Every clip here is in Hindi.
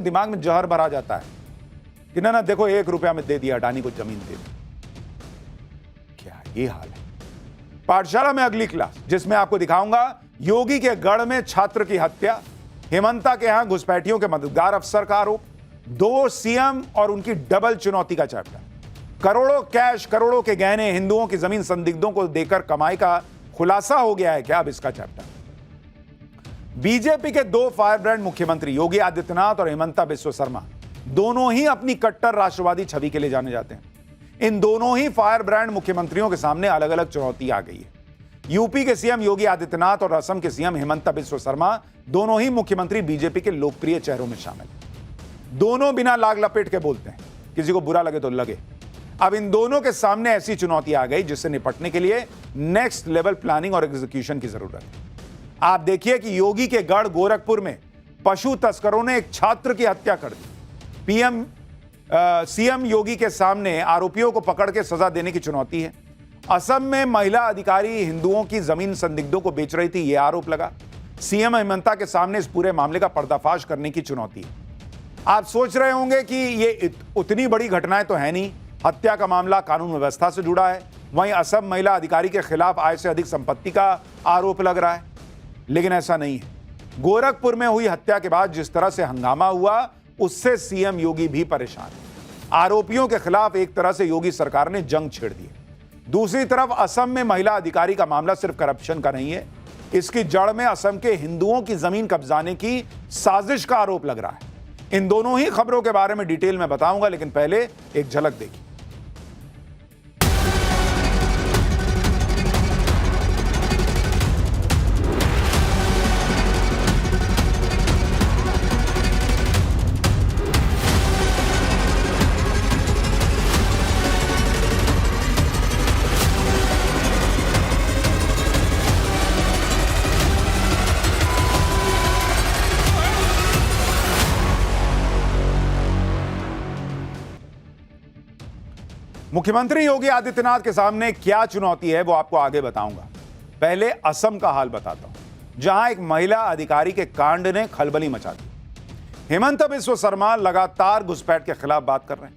दिमाग में जहर भरा जाता है कि ना देखो 1 रुपया में दे दिया, अडानी को जमीन दे दी। क्या ये हाल है। पाठशाला में अगली क्लास, जिसमें आपको दिखाऊंगा योगी के गढ़ में छात्र की हत्या, हेमंता के यहां घुसपैठियों के मददगार अफसर का आरोप, 2 सीएम और उनकी डबल चुनौती का चैप्टर, करोड़ों कैश, करोड़ों के गहने, हिंदुओं की जमीन संदिग्धों को देकर कमाई का खुलासा हो गया है क्या अब इसका चैप्टर। बीजेपी के 2 फायर ब्रांड मुख्यमंत्री योगी आदित्यनाथ और हेमंता बिस्वा शर्मा दोनों ही अपनी कट्टर राष्ट्रवादी छवि के लिए जाने जाते हैं। इन दोनों ही फायर ब्रांड मुख्यमंत्रियों के सामने अलग अलग चुनौती आ गई है। यूपी के सीएम योगी आदित्यनाथ और असम के सीएम हेमंता बिस्वा शर्मा दोनों ही मुख्यमंत्री बीजेपी के लोकप्रिय चेहरों में शामिल हैं। दोनों बिना लाग लपेट के बोलते हैं, किसी को बुरा लगे तो लगे। अब इन दोनों के सामने ऐसी चुनौती आ गई जिससे निपटने के लिए नेक्स्ट लेवल प्लानिंग और एग्जीक्यूशन की जरूरत है। आप देखिए कि योगी के गढ़ गोरखपुर में पशु तस्करों ने एक छात्र की हत्या कर दी। सीएम योगी के सामने आरोपियों को पकड़ के सजा देने की चुनौती है। असम में महिला अधिकारी हिंदुओं की जमीन संदिग्धों को बेच रही थी, यह आरोप लगा। सीएम हेमंता के सामने इस पूरे मामले का पर्दाफाश करने की चुनौती है। आप सोच रहे होंगे कि ये उतनी बड़ी घटनाएं तो है नहीं, हत्या का मामला कानून व्यवस्था से जुड़ा है। वहीं असम महिला अधिकारी के खिलाफ आय से अधिक संपत्ति का आरोप लग रहा है, लेकिन ऐसा नहीं है। गोरखपुर में हुई हत्या के बाद जिस तरह से हंगामा हुआ, उससे सीएम योगी भी परेशान है। आरोपियों के खिलाफ एक तरह से योगी सरकार ने जंग छेड़ दी। दूसरी तरफ असम में महिला अधिकारी का मामला सिर्फ करप्शन का नहीं है, इसकी जड़ में असम के हिंदुओं की जमीन कब्जाने की साजिश का आरोप लग रहा है। इन दोनों ही खबरों के बारे में डिटेल में बताऊंगा, लेकिन पहले एक झलक देखिए। मुख्यमंत्री योगी आदित्यनाथ के सामने क्या चुनौती है वो आपको आगे बताऊंगा। पहले असम का हाल बताता हूं, जहां एक महिला अधिकारी के कांड ने खलबली मचा दी। हेमंता बिस्वा शर्मा लगातार घुसपैठ के खिलाफ बात कर रहे हैं,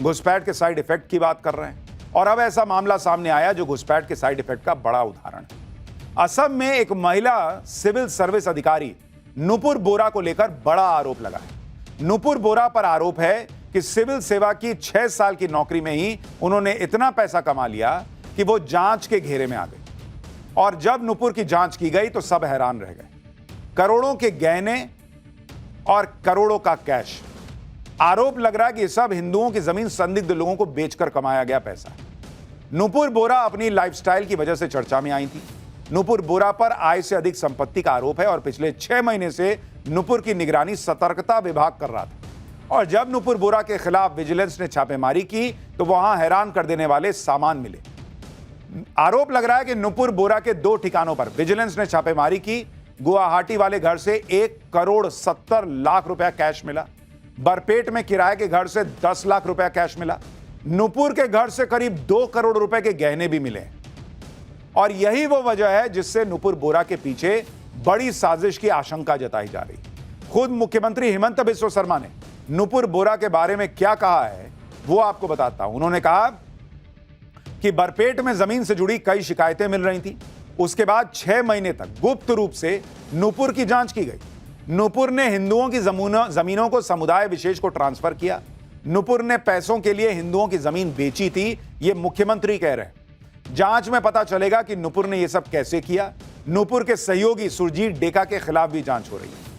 घुसपैठ के साइड इफेक्ट की बात कर रहे हैं, और अब ऐसा मामला सामने आया जो घुसपैठ के साइड इफेक्ट का बड़ा उदाहरण है। असम में एक महिला सिविल सर्विस अधिकारी नुपुर बोरा को लेकर बड़ा आरोप लगा है। नुपुर बोरा पर आरोप है कि सिविल सेवा की 6 साल की नौकरी में ही उन्होंने इतना पैसा कमा लिया कि वो जांच के घेरे में आ गई। और जब नुपुर की जांच की गई तो सब हैरान रह गए। करोड़ों के गहने और करोड़ों का कैश। आरोप लग रहा है कि सब हिंदुओं की जमीन संदिग्ध लोगों को बेचकर कमाया गया पैसा। नुपुर बोरा अपनी लाइफस्टाइल की वजह से चर्चा में आई थी। नुपुर बोरा पर आय से अधिक संपत्ति का आरोप है और पिछले 6 महीने से नुपुर की निगरानी सतर्कता विभाग कर रहा था। और जब नुपुर बोरा के खिलाफ विजिलेंस ने छापेमारी की तो वहां हैरान कर देने वाले सामान मिले। आरोप लग रहा है कि नुपुर बोरा के 2 ठिकानों पर विजिलेंस ने छापेमारी की। गुवाहाटी वाले घर से 1 करोड़ 70 लाख रुपया कैश मिला। बरपेट में किराए के घर से 10 लाख रुपया कैश मिला। नुपुर के घर से करीब 2 करोड़ रुपए के गहने भी मिले। और यही वो वजह है जिससे नुपुर बोरा के पीछे बड़ी साजिश की आशंका जताई जा रही। खुद मुख्यमंत्री हेमंता बिस्वा शर्मा ने नुपुर बोरा के बारे में क्या कहा है वो आपको बताता हूं। उन्होंने कहा कि बरपेट में जमीन से जुड़ी कई शिकायतें मिल रही थी। उसके बाद 6 महीने तक गुप्त रूप से नुपुर की जांच की गई। नुपुर ने हिंदुओं की जमीनों को समुदाय विशेष को ट्रांसफर किया। नुपुर ने पैसों के लिए हिंदुओं की जमीन बेची थी, ये मुख्यमंत्री कह रहे हैं। जांच में पता चलेगा कि नुपुर ने यह सब कैसे किया। नुपुर के सहयोगी सुरजीत डेका के खिलाफ भी जांच हो रही है।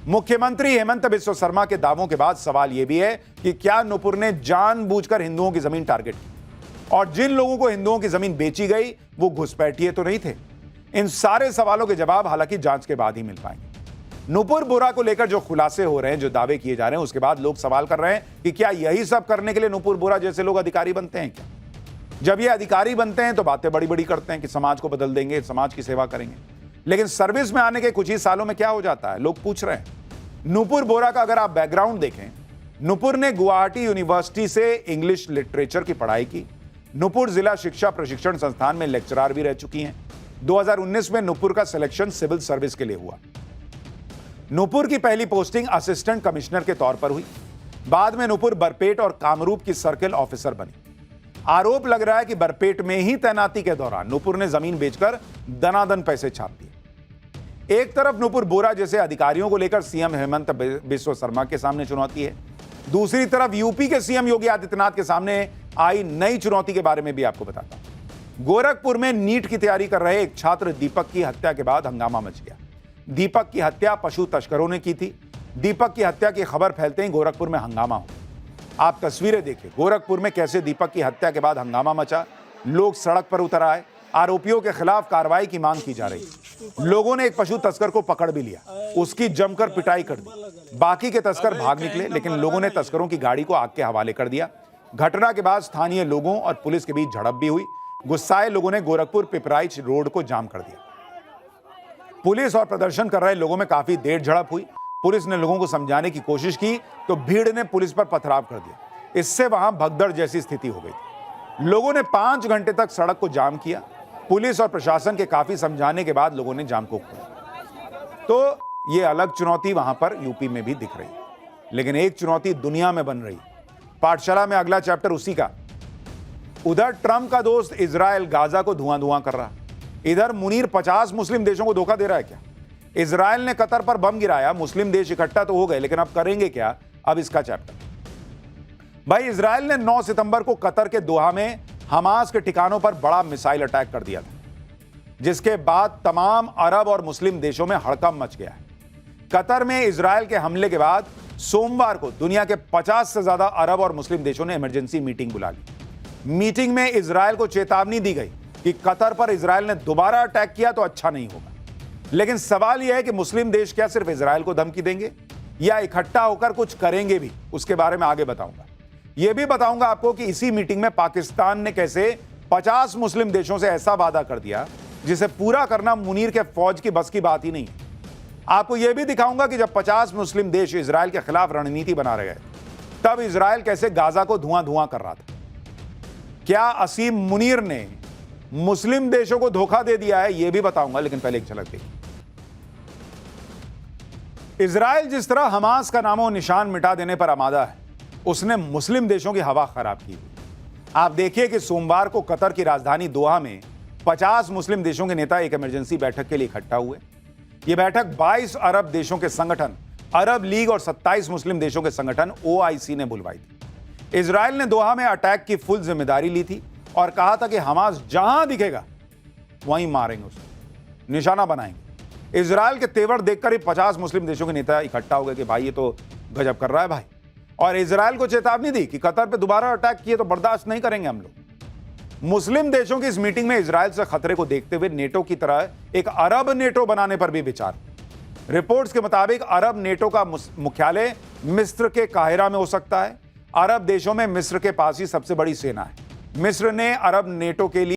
मुख्यमंत्री हेमंता बिस्वा शर्मा के दावों के बाद सवाल यह भी है कि क्या नुपुर ने जानबूझकर हिंदुओं की जमीन टारगेट की, और जिन लोगों को हिंदुओं की जमीन बेची गई वो घुसपैठिए तो नहीं थे। इन सारे सवालों के जवाब हालांकि जांच के बाद ही मिल पाएंगे। नुपुर बोरा को लेकर जो खुलासे हो रहे हैं, जो दावे किए जा रहे हैं, उसके बाद लोग सवाल कर रहे हैं कि क्या यही सब करने के लिए नुपुर बोरा जैसे लोग अधिकारी बनते हैं क्या? जब ये अधिकारी बनते हैं तो बातें बड़ी बड़ी करते हैं कि समाज को बदल देंगे, समाज की सेवा करेंगे, लेकिन सर्विस में आने के कुछ ही सालों में क्या हो जाता है लोग पूछ रहे हैं। नुपुर बोरा का अगर आप बैकग्राउंड देखें, नुपुर ने गुवाहाटी यूनिवर्सिटी से इंग्लिश लिटरेचर की पढ़ाई की। नुपुर जिला शिक्षा प्रशिक्षण संस्थान में लेक्चरर भी रह चुकी हैं। 2019 में नुपुर का सिलेक्शन सिविल सर्विस के लिए हुआ। नूपुर की पहली पोस्टिंग असिस्टेंट कमिश्नर के तौर पर हुई। बाद में नूपुर बरपेट और कामरूप की सर्किल ऑफिसर बनी। आरोप लग रहा है कि बरपेट में ही तैनाती के दौरान नूपुर ने जमीन बेचकर दनादन पैसे छाप दिए। एक तरफ नूपुर बोरा जैसे अधिकारियों को लेकर सीएम हेमंत बिस्वा शर्मा के सामने चुनौती है, दूसरी तरफ यूपी के सीएम योगी आदित्यनाथ के सामने आई नई चुनौती के बारे में भी आपको बताता हूं। गोरखपुर में नीट की तैयारी कर रहे एक छात्र दीपक की हत्या के बाद हंगामा मच गया। दीपक की हत्या पशु तस्करों ने की थी। दीपक की हत्या की खबर फैलते ही गोरखपुर में हंगामा हो। आप तस्वीरें देखिए, गोरखपुर में कैसे दीपक की हत्या के बाद हंगामा मचा, लोग सड़क पर उतर आए, आरोपियों के खिलाफ कार्रवाई की मांग की जा रही। लोगों ने एक पशु तस्कर को पकड़ भी लिया, उसकी जमकर पिटाई कर दी। बाकी के तस्कर भाग निकले, लेकिन लोगों ने तस्करों की गाड़ी को आग के हवाले कर दिया। घटना के बाद स्थानीय लोगों और पुलिस के बीच झड़प भी हुई। गुस्साए लोगों ने गोरखपुर पिपराइच रोड को जाम कर दिया। पुलिस और प्रदर्शन कर रहे लोगों में काफी देर झड़प हुई। पुलिस ने लोगों को समझाने की कोशिश की तो भीड़ ने पुलिस पर पथराव कर दिया। इससे वहां भगदड़ जैसी स्थिति हो गई थी। लोगों ने 5 घंटे तक सड़क को जाम किया। पुलिस और प्रशासन के काफी समझाने के बाद लोगों ने जाम को खोला। तो ये अलग चुनौती वहां पर यूपी में भी दिख रही, लेकिन एक चुनौती दुनिया में बन रही। पाठशाला में अगला चैप्टर उसी का। उधर ट्रंप का दोस्त इजराइल गाजा को धुआं धुआं कर रहा। इधर मुनीर 50 मुस्लिम देशों को धोखा दे रहा है क्या? इजराइल ने कतर पर बम गिराया, मुस्लिम देश इकट्ठा तो हो गए, लेकिन अब करेंगे क्या? अब इसका चैप्टर। भाई, इजराइल ने 9 सितंबर को कतर के दोहा में हमास के ठिकानों पर बड़ा मिसाइल अटैक कर दिया था, जिसके बाद तमाम अरब और मुस्लिम देशों में हड़कंप मच गया है। कतर में इजराइल के हमले के बाद सोमवार को दुनिया के 50 से ज्यादा अरब और मुस्लिम देशों ने इमरजेंसी मीटिंग बुला ली। मीटिंग में इजराइल को चेतावनी दी गई कि कतर पर इजराइल ने दोबारा अटैक किया तो अच्छा नहीं होगा। लेकिन सवाल यह है कि मुस्लिम देश क्या सिर्फ इजराइल को धमकी देंगे या इकट्ठा होकर कुछ करेंगे भी? उसके बारे में आगे बताऊंगा। यह भी बताऊंगा आपको कि इसी मीटिंग में पाकिस्तान ने कैसे 50 मुस्लिम देशों से ऐसा वादा कर दिया जिसे पूरा करना मुनीर के फौज की बस की बात ही नहीं है। आपको यह भी दिखाऊंगा कि जब 50 मुस्लिम देश इजराइल के खिलाफ रणनीति बना रहे तब इजराइल कैसे गाजा को धुआं धुआं कर रहा था। क्या असीम मुनीर ने मुस्लिम देशों को धोखा दे दिया है, यह भी बताऊंगा, लेकिन पहले एक झलक देखिए। इजराइल जिस तरह हमास का नामो निशान मिटा देने पर आमादा है, उसने मुस्लिम देशों की हवा खराब की। आप देखिए कि सोमवार को कतर की राजधानी दोहा में 50 मुस्लिम देशों के नेता एक इमरजेंसी बैठक के लिए इकट्ठा हुए। यह बैठक 22 अरब देशों के संगठन अरब लीग और 27 मुस्लिम देशों के संगठन OIC ने बुलवाई थी। इजराइल ने दोहा में अटैक की फुल जिम्मेदारी ली थी और कहा था कि हमास जहां दिखेगा वहीं मारेंगे, उसे निशाना बनाएंगे। इजराइल के तेवर देखकर ही 50 मुस्लिम देशों के नेता इकट्ठा हो गए कि भाई ये तो गजब कर रहा है भाई, और इजराइल को चेतावनी दी कि कतर पे दोबारा अटैक किए तो बर्दाश्त नहीं करेंगे हम लोग। मुस्लिम देशों की इस मीटिंग में इजराइल से खतरे को देखते हुए नेटो की तरह एक अरब नेटो बनाने पर भी विचार। रिपोर्ट्स के मुताबिक अरब नेटो का मुख्यालय मिस्र के काहिरा में हो सकता है। अरब देशों में मिस्र के पास ही सबसे बड़ी सेना है। मिस्र ने अरब नेटो के लिए